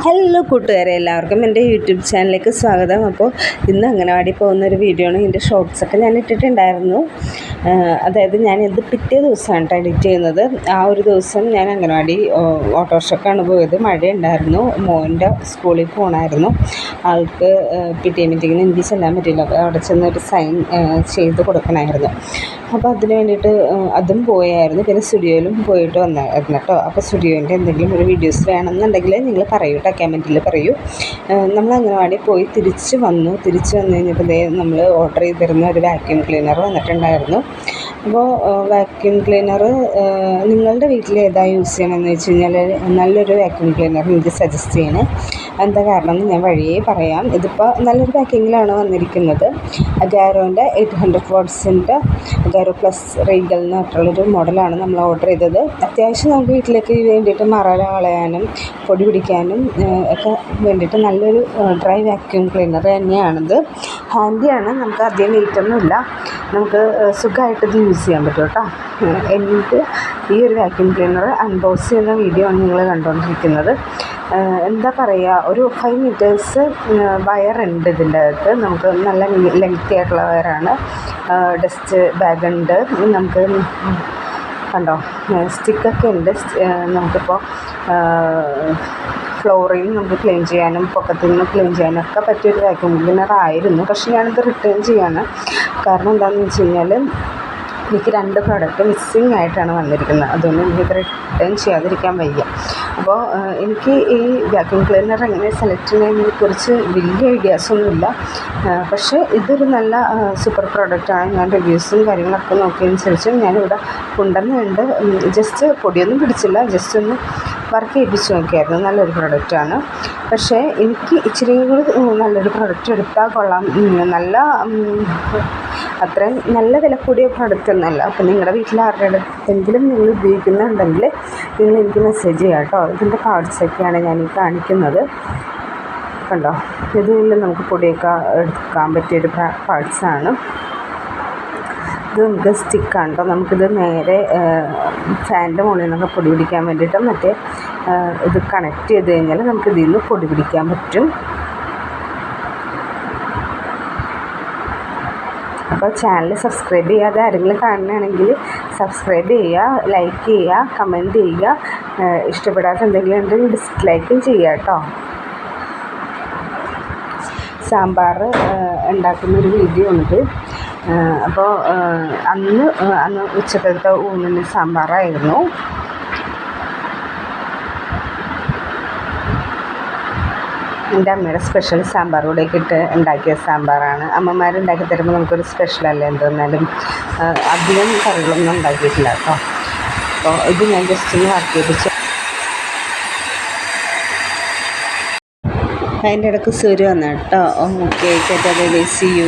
Hello കൂട്ടുകാരെ, എല്ലാവർക്കും എൻ്റെ യൂട്യൂബ് ചാനലിലേക്ക് സ്വാഗതം. അപ്പോൾ ഇന്ന് അംഗനവാടി പോകുന്നൊരു വീഡിയോ ആണ്. ഇതിൻ്റെ ഷോർട്സൊക്കെ ഞാൻ ഇട്ടിട്ടുണ്ടായിരുന്നു. അതായത് ഞാനിത് പിറ്റേ ദിവസമാണ് എഡിറ്റ് ചെയ്യുന്നത്. ആ ഒരു ദിവസം ഞാൻ അംഗനവാടി ഓട്ടോറിക്ഷക്കാണ് പോയത്. മഴയുണ്ടായിരുന്നു, മോൻ്റെ സ്കൂളിൽ പോകണമായിരുന്നു. ആൾക്ക് PTA മീറ്റിങ്ങിന് എനിക്ക് ചെല്ലാൻ പറ്റില്ല. അപ്പോൾ അവിടെ ചെന്നൊരു സൈൻ ചെയ്ത് കൊടുക്കണമായിരുന്നു. അപ്പോൾ അതിന് വേണ്ടിയിട്ട് അതും പോയായിരുന്നു. പിന്നെ സ്റ്റുഡിയോയിലും പോയിട്ട് വന്നായിരുന്നു കേട്ടോ. അപ്പോൾ സ്റ്റുഡിയോൻ്റെ എന്തെങ്കിലും ഒരു വീഡിയോസ് വേണമെന്നുണ്ടെങ്കിൽ നിങ്ങൾ പറയൂ കേട്ടോ, കമൻറ്റിൽ പറയൂ. നമ്മൾ അംഗനവാടി പോയി തിരിച്ച് വന്നു കഴിഞ്ഞപ്പോൾ നമ്മൾ ഓർഡർ ചെയ്തിരുന്ന ഒരു വാക്യൂം ക്ലീനർ വന്നിട്ടുണ്ടായിരുന്നു. അപ്പോൾ വാക്യൂം ക്ലീനർ നിങ്ങളുടെ വീട്ടിൽ ഏതാ യൂസ് ചെയ്യണമെന്ന് വെച്ച് കഴിഞ്ഞാൽ നല്ലൊരു വാക്യൂം ക്ലീനർ എനിക്ക് സജസ്റ്റ് ചെയ്യണേ. എന്താ കാരണം എന്ന് ഞാൻ വഴിയേ പറയാം. ഇതിപ്പോൾ നല്ലൊരു പാക്കിങ്ങിലാണ് വന്നിരിക്കുന്നത്. അഗാരോൻ്റെ 800 വാട്ട്സിൻ്റെ അഗാരോ പ്ലസ് റീഗൽ എന്ന് പറഞ്ഞിട്ടുള്ളൊരു മോഡലാണ് നമ്മൾ ഓർഡർ ചെയ്തത്. അത്യാവശ്യം നമുക്ക് വീട്ടിലേക്ക് വേണ്ടിയിട്ട് മറല കളയാനും പൊടി പിടിക്കാനും ഒക്കെ വേണ്ടിയിട്ട് നല്ലൊരു ഡ്രൈ വാക്യൂം ക്ലീനർ തന്നെയാണിത്. ഹാൻഡിയാണ്, നമുക്ക് അധികം വെയിറ്റൊന്നുമില്ല, നമുക്ക് സുഖമായിട്ട് ഇത് യൂസ് ചെയ്യാൻ പറ്റും കേട്ടോ. എനിക്ക് ഈ ഒരു വാക്യൂം ക്ലീനർ അൺബോക്സ് ചെയ്യുന്ന വീഡിയോ ആണ് നിങ്ങൾ കണ്ടുകൊണ്ടിരിക്കുന്നത്. എന്താ പറയുക, ഒരു 5 മീറ്റേഴ്സ് വയറുണ്ട് ഇതിൻ്റെ അകത്ത്. നമുക്ക് നല്ല ലെങ്തി ആയിട്ടുള്ള വയറാണ്. ഡസ്റ്റ് ബാഗുണ്ട്, നമുക്ക് കണ്ടോ സ്റ്റിക്കൊക്കെ ഉണ്ട്. നമുക്കിപ്പോൾ ഫ്ലോറിൽ നമുക്ക് ക്ലീൻ ചെയ്യാനും പൊക്കത്തിൽ നിന്ന് ക്ലീൻ ചെയ്യാനും ഒക്കെ പറ്റിയൊരു വാക്യൂം ക്ലീനർ ആയിരുന്നു. പക്ഷേ ഞാനിത് റിട്ടേൺ ചെയ്യാണ്. കാരണം എന്താണെന്ന് വെച്ച് കഴിഞ്ഞാൽ എനിക്ക് 2 പ്രോഡക്റ്റ് മിസ്സിങ് ആയിട്ടാണ് വന്നിരിക്കുന്നത്. അതുകൊണ്ട് എനിക്കിത് റിട്ടേൺ ചെയ്യാതിരിക്കാൻ വയ്യ. അപ്പോൾ എനിക്ക് ഈ വാക്യൂം ക്ലീനർ എങ്ങനെ സെലക്ട് ചെയ്യുന്നതിനെക്കുറിച്ച് വലിയ ഐഡിയാസൊന്നുമില്ല. പക്ഷേ ഇതൊരു നല്ല സൂപ്പർ പ്രോഡക്റ്റാണ്. ഞാൻ റിവ്യൂസും കാര്യങ്ങളൊക്കെ നോക്കിയതനുസരിച്ച് ഞാനിവിടെ കൊണ്ടുവന്നുണ്ട്. ജസ്റ്റ് പൊടിയൊന്നും പിടിച്ചില്ല, ജസ്റ്റ് ഒന്ന് വർക്ക് ചെയ്യിപ്പിച്ച് നോക്കിയായിരുന്നു. നല്ലൊരു പ്രൊഡക്റ്റാണ്. പക്ഷേ എനിക്ക് ഇച്ചിരി കൂടി നല്ലൊരു പ്രൊഡക്റ്റ് എടുത്താൽ കൊള്ളാം. നല്ല അത്രയും നല്ല വില കൂടിയ പ്രൊഡക്റ്റ് ഒന്നുമല്ല. അപ്പോൾ നിങ്ങളുടെ വീട്ടിൽ ആരുടെ അടുത്തെങ്കിലും നിങ്ങൾ ഉപയോഗിക്കുന്നുണ്ടെങ്കിൽ നിങ്ങൾ എനിക്ക് മെസ്സേജ് ചെയ്യാം കേട്ടോ. ഇതിൻ്റെ പാർട്സൊക്കെയാണ് ഞാൻ ഈ കാണിക്കുന്നത്. കണ്ടോ, ഇതിൽ നമുക്ക് പൊടിയൊക്കെ എടുക്കാൻ പറ്റിയൊരു പാർട്സാണ്. ഇത് നമുക്ക് സ്റ്റിക്കാണ് കേട്ടോ. നമുക്കിത് നേരെ ഫാനിൻ്റെ മുകളിൽ നിന്നൊക്കെ പൊടി പിടിക്കാൻ വേണ്ടിയിട്ട് മറ്റേ ഇത് കണക്ട് ചെയ്ത് കഴിഞ്ഞാൽ നമുക്ക് ഇതിൽ നിന്ന് പൊടി പിടിക്കാൻ പറ്റും. അപ്പോൾ ചാനൽ സബ്സ്ക്രൈബ് ചെയ്യാതെ ആരെങ്കിലും കാണുകയാണെങ്കിൽ സബ്സ്ക്രൈബ് ചെയ്യുക, ലൈക്ക് ചെയ്യുക, കമൻറ്റ് ചെയ്യുക. ഇഷ്ടപ്പെടാത്ത എന്തെങ്കിലും ഉണ്ടെങ്കിൽ ഡിസ്ലൈക്കും ചെയ്യുക കേട്ടോ. സാമ്പാർ ഉണ്ടാക്കുന്നൊരു വീഡിയോ ഉണ്ട്. അപ്പോൾ അന്ന് ഉച്ചക്കലത്തെ ഊണിന് സാമ്പാറായിരുന്നു. എൻ്റെ അമ്മയുടെ സ്പെഷ്യൽ സാമ്പാർ കൂടെയൊക്കെ ഇട്ട് ഉണ്ടാക്കിയ സാമ്പാറാണ്. അമ്മമാരുണ്ടാക്കി തരുമ്പോൾ നമുക്കൊരു സ്പെഷ്യലല്ലേ, എന്തെന്നാലും അധികം കറികളൊന്നും ഉണ്ടാക്കിയിട്ടില്ല കേട്ടോ. അപ്പോൾ ഇത് ഞാൻ ജസ്റ്റ് ഒന്ന് വർക്ക് ചെയ്യിപ്പിച്ചു. അതിൻ്റെ ഇടയ്ക്ക് സൂര്യ വന്നു കേട്ടോ. Okay, see U.